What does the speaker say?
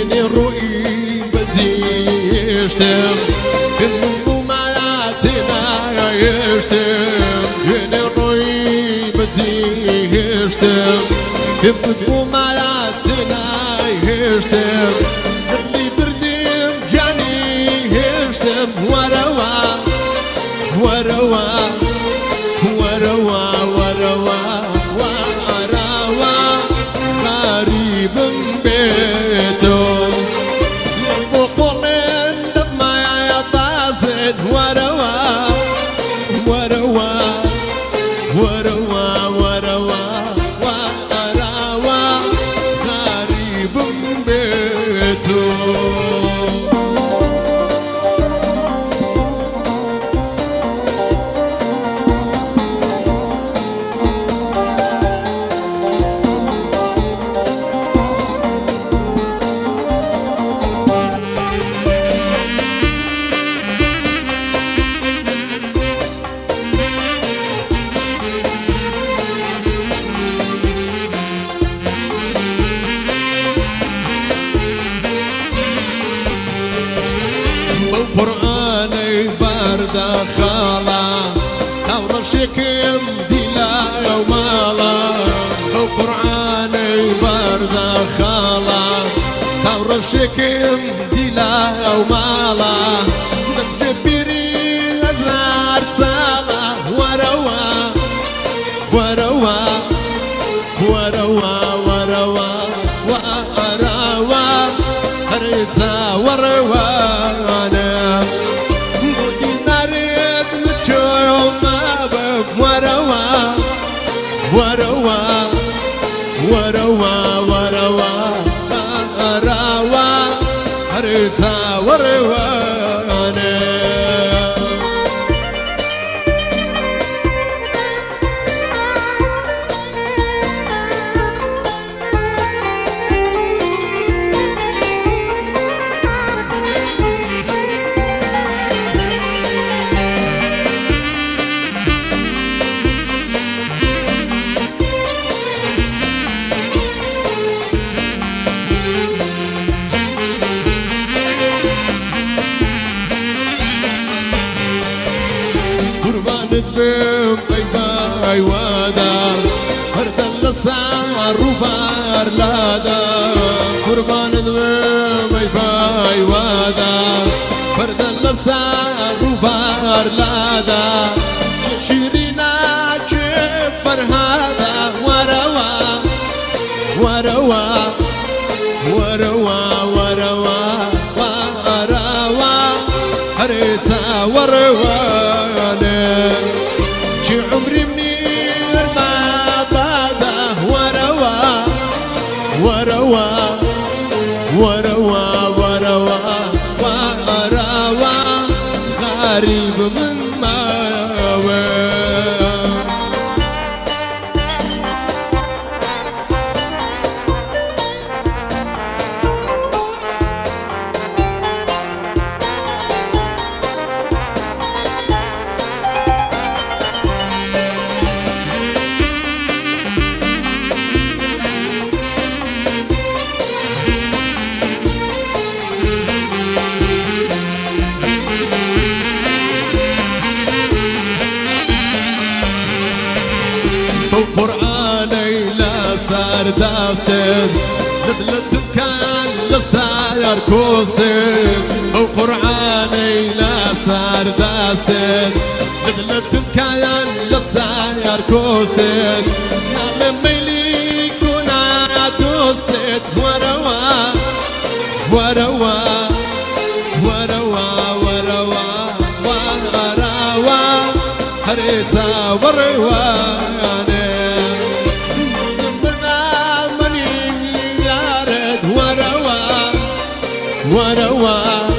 جني الرؤي بتيشتم كل ما ياتينا يشتم جني الرؤي بتيشتم كل ما ياتينا يشتم نقلي بردم جاني يشتم وروا وروا وروا وروا وروا غريب بيته بقولن دمع يا طاسد وروا وروا وروا وروا وروا غريب بيته قرآني برد خالا ثور الشكم دلا ومالا قرآني برد خالا ثور الشكم دلا ومالا نبجبري أزار سالا وروا وروا وروا وروا وروا هريتا وروانا وروا وروا وروا وروا هرتا وروانا بم باي وادا فرد اللصار وبار لادا قربان بم باي وادا فرد اللصار وبار لادا شيرينا كبر هذا وروا وروا وروا وروا وروا هريتا وروانا شي عمري منين ما بعده وروا وروا وروا وروا وروا غريب من ماوى قرآني لا صار داستن بدلت كان لساير كوستن قرآني لا صار داستن بدلت كان لساير كوستن نعم ميلي كنا دوستن وروا وروا وروا وروا وروا هريتا وروانا وروا